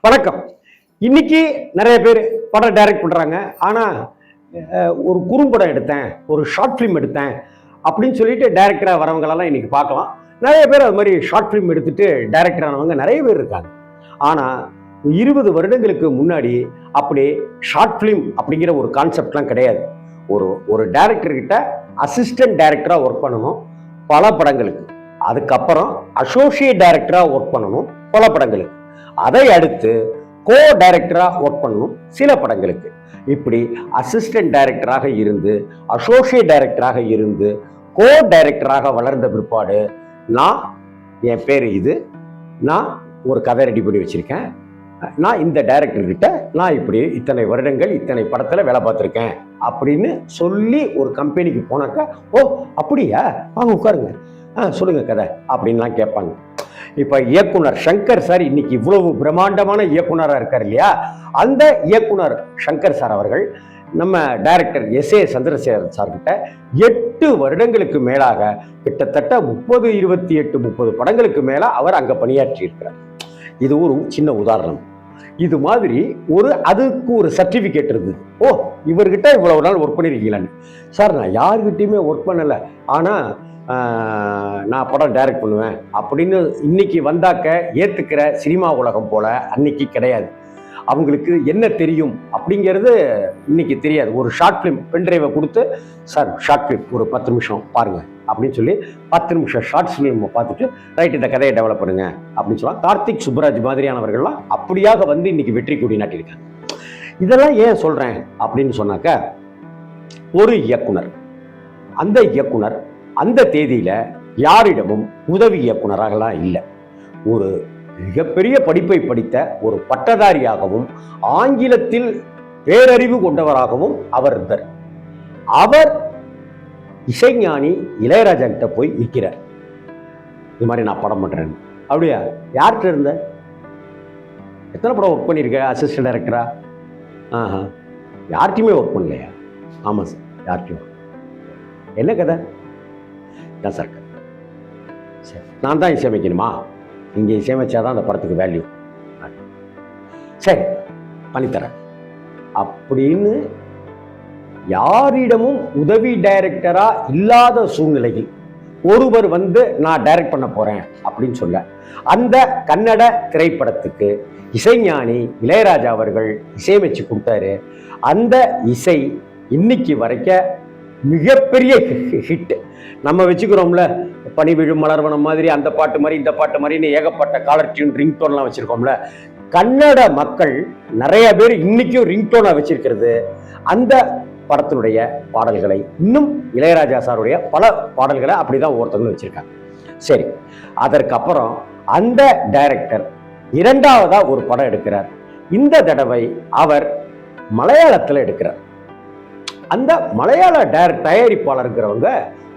வணக்கம். இன்னைக்கு நிறைய பேர் படம் டைரக்ட் பண்றாங்க. ஆனா ஒரு குறும்படம் எடுத்தேன், ஒரு ஷார்ட் ஃபிலிம் எடுத்தேன் அப்படின்னு சொல்லிட்டு டைரக்டரா வரவங்களெல்லாம் இன்னைக்கு பார்க்கலாம். நிறைய பேர் அது மாதிரி ஷார்ட் ஃபிலிம் எடுத்துட்டு டைரக்டர் ஆனவங்க நிறைய பேர் இருக்காங்க. ஆனா 20 வருடங்களுக்கு முன்னாடி அப்படி ஷார்ட் ஃபிலிம் அப்படிங்கிற ஒரு கான்செப்ட்லாம் கிடையாது. ஒரு டைரக்டர் கிட்ட அசிஸ்டன்ட் டைரக்டரா ஒர்க் பண்ணணும் பல படங்களுக்கு. அதுக்கப்புறம் அசோசியேட் டைரக்டரா ஒர்க் பண்ணணும் பல படங்களுக்கு. அதை அடுத்து கோ டைரக்டரா ஒர்க் பண்ணணும் சில படங்களுக்கு. இப்படி அசிஸ்டன்ட் டைரக்டராக இருந்து அசோசியேட் டைரக்டராக இருந்து கோ டைரக்டராக வளர்ந்த பிற்பாடு என் பேர் இது, நான் ஒரு கதை ரெடி பண்ணி வச்சிருக்கேன், நான் இந்த டைரக்டர் கிட்ட நான் இப்படி இத்தனை வருடங்கள் இத்தனை படத்துல வேலை பார்த்துருக்கேன் அப்படின்னு சொல்லி ஒரு கம்பெனிக்கு போனாக்கா, ஓ அப்படியா, வாங்க உட்காருங்க, சொல்லுங்க கதை அப்படின்லாம் கேட்பாங்க. இப்ப இயக்குனர் சங்கர் சார் இன்னைக்கு இவ்வளவு பிரம்மாண்டமான இயக்குனரா இருக்காரு இல்லையா, அந்த இயக்குனர் சங்கர் சார் அவர்கள் நம்ம டைரக்டர் S.A. சந்திரசேகர் சார் கிட்ட 8 வருடங்களுக்கு மேலாக கிட்டத்தட்ட 30 படங்களுக்கு மேல அவர் அங்க பணியாற்றி இருக்கிறார். இது ஒரு சின்ன உதாரணம். இது மாதிரி அதுக்கு ஒரு சர்டிபிகேட் இருந்தது. ஓ, இவர்கிட்ட இவ்வளவு நாள் ஒர்க் பண்ணிருக்கீங்களான்னு. சார் நான் யாருக்கிட்டையுமே ஒர்க் பண்ணல, ஆனா நான் படம் டைரக்ட் பண்ணுவேன் அப்படின்னு இன்னைக்கு வந்தாக்க ஏத்துக்கிற சினிமா உலகம் போல அன்னைக்கு கிடையாது. அவங்களுக்கு என்ன தெரியும் அப்படிங்கிறது இன்னைக்கு தெரியாது. ஒரு ஷார்ட் ஃபிலிம் பென்ட்ரைவை கொடுத்து, சார் ஷார்ட் ஃபிலிம் ஒரு 10 நிமிஷம் பாருங்க அப்படின்னு சொல்லி 10 நிமிஷம் ஷார்ட் ஃபிலிம் பார்த்துட்டு ரைட் இந்த கதையை டெவலப் பண்ணுங்க அப்படின்னு சொல்லலாம். கார்த்திக் சுப்புராஜ் மாதிரியானவர்கள்லாம் அப்படியாக வந்து இன்னைக்கு வெற்றி கொடி நாட்டியிருக்காங்க. இதெல்லாம் ஏன் சொல்றேன் அப்படின்னு சொன்னாக்க, ஒரு இயக்குனர், அந்த இயக்குனர் அந்த தேதியில யாரிடமும் உதவி இயக்குனராகலாம் இல்லை. ஒரு மிகப்பெரிய படிப்பை படித்த ஒரு பட்டதாரியாகவும் ஆங்கிலத்தில் பேரறிவு கொண்டவராகவும் அவர் இருந்தார். அவர் இசைஞானி இளையராஜா கிட்ட போய் நிற்கிறார். இது மாதிரி நான் படம் பண்றேன். அப்படியா, யார்கிட்ட இருந்த, எத்தனை படம் ஒர்க் பண்ணியிருக்க அசிஸ்டன்ட் டைரக்டரா? யார்கிட்டையுமே ஒர்க் பண்ணலையா? ஆமாம் சார், யார்கிட்டையும். என்ன கதை? தான் சார் கதை. சரி, நான் தான் இசையமைக்கணுமா? இங்கே இசையமைச்சாதான் அந்த படத்துக்கு வேல்யூ. சரி, பண்ணித்தரேன் அப்படின்னு யாரிடமும் உதவி டைரக்டரா இல்லாத சூழ்நிலையில் ஒருவர் வந்து நான் டைரக்ட் பண்ண போறேன் அப்படின்னு சொல்ல, அந்த கன்னட திரைப்படத்துக்கு இசைஞானி இளையராஜா அவர்கள் இசையமைச்சு கொடுத்தாரு. அந்த இசை இன்னைக்கு வரைக்கும் மிகப்பெரிய ஹிட். நம்ம வச்சுக்கிறோம்ல, பனி விழும் மலர்வனம் மாதிரி, அந்த பாட்டு மாதிரி இந்த பாட்டு மாதிரின்னு ஏகப்பட்ட காலர் டியூன் ரிங்டோன்லாம் வச்சிருக்கோம்ல. கன்னட மக்கள் நிறைய பேர் இன்னைக்கும் ரிங்டோனா வச்சிருக்கிறது அந்த படத்தினுடைய பாடல்களை. இன்னும் இளையராஜா சாருடைய பல பாடல்களை அப்படிதான் ஒவ்வொருத்தவங்களும் வச்சிருக்காங்க. சரி, அதற்கப்புறம் அந்த டைரக்டர் இரண்டாவதா ஒரு படம் எடுக்கிறார். இந்த தடவை அவர் மலையாளத்தில் எடுக்கிறார். அந்த மலையாள தயாரிப்பாளருங்கிறவங்க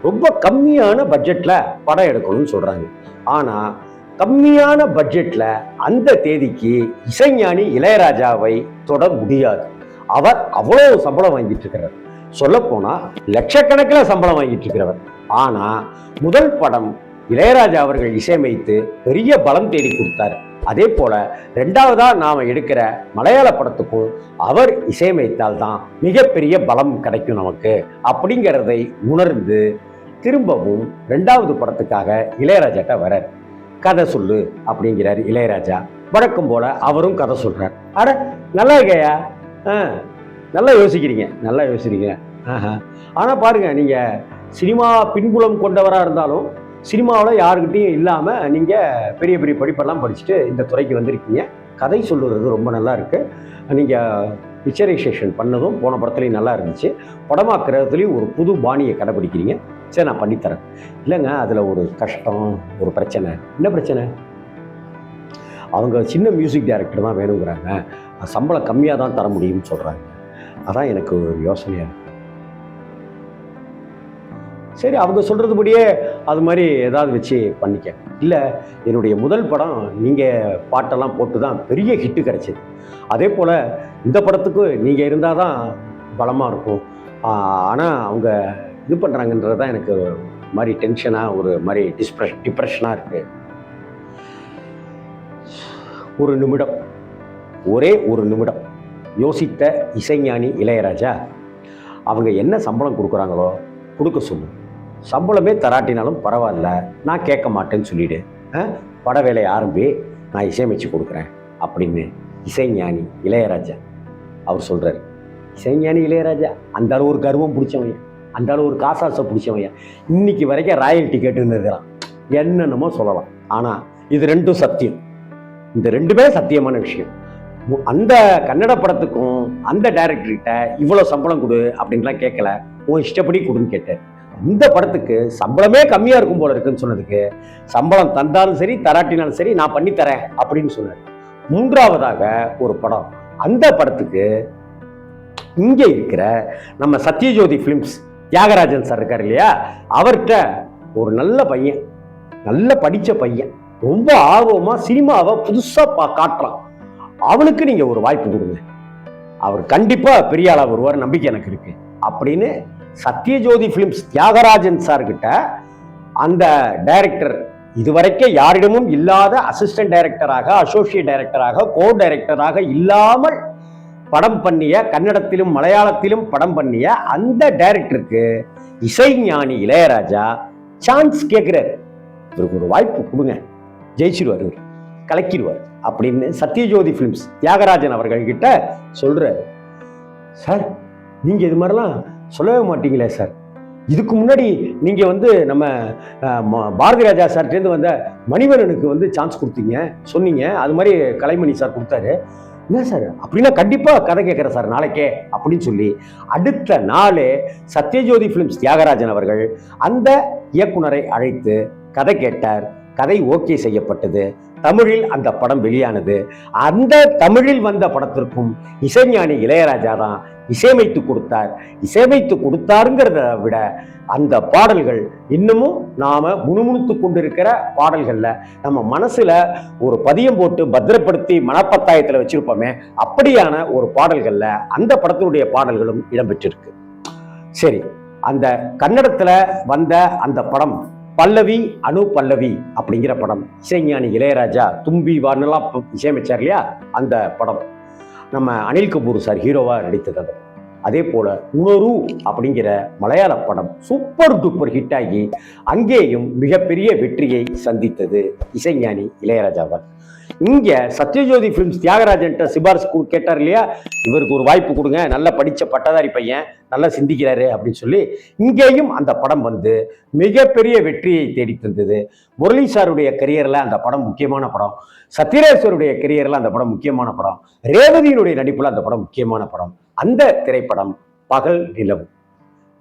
ரொம்ப கம்மியான பட்ஜெட்ல படம் எடுக்கணும்னு சொல்றாங்க. ஆனா கம்மியான பட்ஜெட்ல அந்த தேதிக்கு இசைஞானி இளையராஜாவை தொட முடியாது. அவர் அவ்வளவு சம்பளம் வாங்கிட்டு இருக்கிறார். சொல்ல போனா லட்சக்கணக்கில் சம்பளம் வாங்கிட்டு இருக்கிறவர். ஆனா முதல் படம் இளையராஜா அவர்கள் இசையமைத்து பெரிய பலம் தேடி கொடுத்தார். அதே போல இரண்டாவதா நாம எடுக்கிற மலையாள படத்துக்கும் அவர் இசையமைத்தால்தான் மிகப்பெரிய பலம் கிடைக்கும் நமக்கு அப்படிங்கிறதை உணர்ந்து திரும்பவும் இரண்டாவது படத்துக்காக இளையராஜாட்ட வரார். கதை சொல்லு அப்படிங்கிறார் இளையராஜா. வழக்கம் போல அவரும் கதை சொல்றார். அட நல்லா இருக்கையா, நல்லா யோசிக்கிறீங்க, நல்லா யோசிக்கிறீங்க. ஆனா பாருங்க, நீங்க சினிமா பின்புலம் கொண்டவரா இருந்தாலும் சினிமாவில் யாருக்கிட்டையும் இல்லாமல் நீங்கள் பெரிய பெரிய படிப்பெல்லாம் படிச்சுட்டு இந்த துறைக்கு வந்திருக்கீங்க. கதை சொல்லுறது ரொம்ப நல்லா இருக்குது. நீங்கள் பிக்சரைசேஷன் பண்ணதும் போன படத்துலையும் நல்லா இருந்துச்சு. படமாக்குறதுலையும் ஒரு புது பாணியை கடைப்பிடிக்கிறீங்க. சரி, நான் பண்ணித்தரேன். இல்லைங்க, அதில் ஒரு கஷ்டம், ஒரு பிரச்சனை. என்ன பிரச்சனை? அவங்க சின்ன மியூசிக் டைரக்டர் தான் வேணுங்கிறாங்க, சம்பளம் கம்மியாக தான் தர முடியும்னு சொல்கிறாங்க. அதான் எனக்கு ஒரு யோசனையாக இருக்குது. சரி, அவங்க சொல்கிறதுபடியே அது மாதிரி ஏதாவது வச்சு பண்ணிக்க. இல்லை, என்னுடைய முதல் படம் நீங்கள் பாட்டெல்லாம் போட்டு தான் பெரிய ஹிட்டு கிடச்சிது. அதே போல் இந்த படத்துக்கு நீங்கள் இருந்தால் தான் பலமாக இருக்கும். ஆனால் அவங்க இது பண்ணுறாங்கன்றது தான் எனக்கு மாதிரி டென்ஷனாக, ஒரு மாதிரி டிப்ரெஷனாக இருக்குது. ஒரு நிமிடம் ஒரே ஒரு நிமிடம் யோசித்த இசைஞானி இளையராஜா, அவங்க என்ன சம்பளம் கொடுக்குறாங்களோ கொடுக்க சொல்லு, சம்பளமே தராட்டினாலும் பரவாயில்ல, நான் கேட்க மாட்டேன்னு சொல்லிவிடு, பட வேலையை ஆரம்பி, நான் இசையமைச்சு கொடுக்குறேன் அப்படின்னு இசைஞானி இளையராஜா அவர் சொல்கிறார். இசைஞானி இளையராஜா அந்த அளவு ஒரு கர்வம் பிடிச்சவங்க, அந்த அளவு ஒரு காசாசை பிடிச்சவங்க, இன்னைக்கு வரைக்கும் ராயல்ட்டி கேட்டுன்னு இருக்கிறான். என்னென்னமோ சொல்லலாம், ஆனால் இது ரெண்டும் சத்தியம். இந்த ரெண்டுமே சத்தியமான விஷயம். அந்த கன்னட படத்துக்கும் அந்த டைரக்டர்கிட்ட இவ்வளோ சம்பளம் கொடு அப்படின்லாம் கேட்கல, உன் இஷ்டப்படி கொடுன்னு கேட்டேன். இந்த படத்துக்கு சம்பளமே கம்மியாக இருக்கும் போல இருக்குன்னு சொன்னதுக்கு, சம்பளம் தந்தாலும் சரி தராட்டினாலும் சரி நான் பண்ணித்தரேன் அப்படின்னு சொன்னார். மூன்றாவதாக ஒரு படம், அந்த படத்துக்கு இங்கே இருக்கிற நம்ம சத்யஜோதி ஃபிலிம்ஸ் தியாகராஜன் சார் இருக்கார் இல்லையா, அவர்கிட்ட ஒரு நல்ல பையன், நல்ல படித்த பையன், ரொம்ப ஆர்வமாக சினிமாவை புதுசாக காட்டுறான், அவனுக்கு நீங்கள் ஒரு வாய்ப்பு கொடுங்க, அவர் கண்டிப்பாக பெரிய ஆளாக வருவார், நம்பிக்கை எனக்கு இருக்கு அப்படின்னு சத்யஜோதி ஃபிலிம்ஸ் தியாகராஜன் சார்கிட்ட அந்த டைரக்டர், இதுவரைக்கும் யாரிடமும் இல்லாத அசிஸ்டன்ட் டைரக்டராக, அசோசியேட் டைரக்டராக, கோ டைரக்டராக இல்லாமல் படம் பண்ணிய, கன்னடத்திலும் மலையாளத்திலும் படம் பண்ணிய அந்த டைரக்டருக்கு இசைஞானி இளையராஜா சான்ஸ் கேட்கிறார். இவருக்கு ஒரு வாய்ப்பு கொடுங்க, ஜெயிச்சிருவார், இவர் கலக்கிடுவார் அப்படின்னு சத்யஜோதி ஃபிலிம்ஸ் தியாகராஜன் அவர்கள் கிட்ட சொல்றாரு. சார் நீங்க இது மாதிரிலாம் சொல்லவே மாட்டீங்களே சார், இதுக்கு முன்னாடி நீங்க நம்ம பாரதி ராஜா சார்ட்டேருந்து வந்த மணிவண்ணனுக்கு சான்ஸ் கொடுத்தீங்க சொன்னீங்க, அது மாதிரி கலைமணி சார் கொடுத்தாரு, என்ன சார் அப்படின்னா கண்டிப்பா கதை கேட்கிறேன் சார் நாளைக்கே அப்படின்னு சொல்லி அடுத்த நாளே சத்யஜோதி ஃபிலிம்ஸ் தியாகராஜன் அவர்கள் அந்த இயக்குனரை அழைத்து கதை கேட்டார். கதை ஓகே செய்யப்பட்டது, தமிழில் அந்த படம் வெளியானது. அந்த தமிழில் வந்த படத்திற்கும் இசைஞானி இளையராஜா தான் இசையமைத்து கொடுத்தார். இசையமைத்து கொடுத்தாருங்கிறத விட அந்த பாடல்கள் இன்னமும் நாம முணுமுணுத்து கொண்டிருக்கிற பாடல்கள்ல நம்ம மனசுல ஒரு பதியம் போட்டு பத்திரப்படுத்தி மனப்பத்தாயத்துல வச்சிருப்போமே, அப்படியான ஒரு பாடல்கள்ல அந்த படத்தினுடைய பாடல்களும் இடம்பெற்றிருக்கு. சரி, அந்த கன்னடத்துல வந்த அந்த படம் பல்லவி அனு பல்லவி அப்படிங்கிற படம், இசைஞானி இளையராஜா தும்பி வார்னெல்லாம் இசையமைச்சார் இல்லையா, அந்த படம் நம்ம அனில் கபூர் சார் ஹீரோவா நடித்தது. அதே போல உணரு அப்படிங்கிற மலையாள படம் சூப்பர் டூப்பர் ஹிட் ஆகி அங்கேயும் மிகப்பெரிய வெற்றியை சந்தித்தது இசைஞானி இளையராஜாவால். இங்க சத்யஜோதி ஃபிலிம்ஸ் தியாகராஜன் சிபாரிசு கேட்டார் இல்லையா, இவருக்கு ஒரு வாய்ப்பு கொடுங்க, நல்ல படிச்ச பட்டதாரி பையன், நல்லா சிந்திக்கிறாரு அப்படின்னு சொல்லி இங்கேயும் அந்த படம் மிகப்பெரிய வெற்றியை தேடி தந்தது. முரளி சாருடைய கரியர்ல அந்த படம் முக்கியமான படம், சத்யராஜருடைய கரியர்ல அந்த படம் முக்கியமான படம், ரேவதியினுடைய நடிப்புல அந்த படம் முக்கியமான படம். அந்த திரைப்படம் பகல் நிலவு.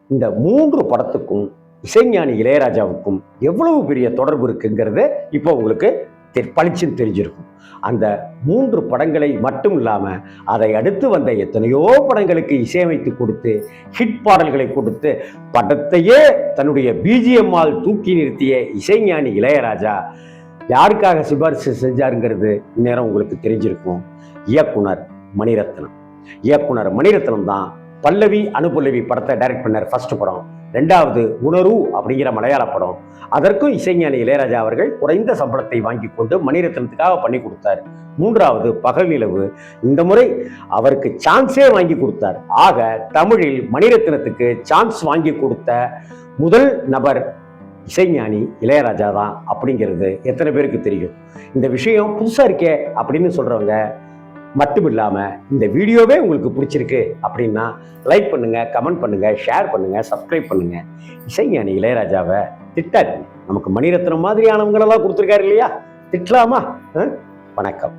இந்த 3 படத்துக்கும் இசைஞானி இளையராஜாவுக்கும் எவ்வளவு பெரிய தொடர்பு இருக்குங்கிறது இப்போ உங்களுக்கு பளிச்சுன்னு தெரிஞ்சிருக்கும். அந்த 3 படங்களை மட்டும் இல்லாம அதை அடுத்து வந்த எத்தனையோ படங்களுக்கு இசையமைத்து கொடுத்து ஹிட் பாடல்களை கொடுத்து படத்தையே தன்னுடைய பிஜிஎம்மால் தூக்கி நிறுத்திய இசைஞானி இளையராஜா யாருக்காக சிபாரிசு செஞ்சாருங்கிறது இந்நேரம் உங்களுக்கு தெரிஞ்சிருக்கும். இயக்குனர் மணிரத்னம். இயக்குனர் மணிரத்னம் தான் பல்லவி அனுபல்லவி படத்தை டைரக்ட் பண்ணார் ஃபர்ஸ்ட் படம். 2வது உணரு அப்படிங்கிற மலையாள படம், அதற்கும் இசைஞானி இளையராஜா அவர்கள் குறைந்த சம்பளத்தை வாங்கி கொண்டு மணிரத்னத்துக்காக பண்ணி கொடுத்தார். 3வது பகல் நிலவு, இந்த முறை அவருக்கு சான்ஸே வாங்கி கொடுத்தார். ஆக தமிழில் மணிரத்னத்துக்கு சான்ஸ் வாங்கி கொடுத்த முதல் நபர் இசைஞானி இளையராஜா தான் அப்படிங்கிறது எத்தனை பேருக்கு தெரியும்? இந்த விஷயம் புதுசா இருக்கே அப்படின்னு சொல்றவங்க மட்டும் இல்லாம இந்த வீடியோவே உங்களுக்கு பிடிச்சிருக்கு அப்படின்னா லைக் பண்ணுங்க, கமெண்ட் பண்ணுங்க, ஷேர் பண்ணுங்க, சப்ஸ்கிரைப் பண்ணுங்க. இசைஞானி இளையராஜாவை திட்டாரு, நமக்கு மணிரத்னம் மாதிரியானவங்களெல்லாம் கொடுத்துருக்காரு இல்லையா, திட்டலாமா? வணக்கம்.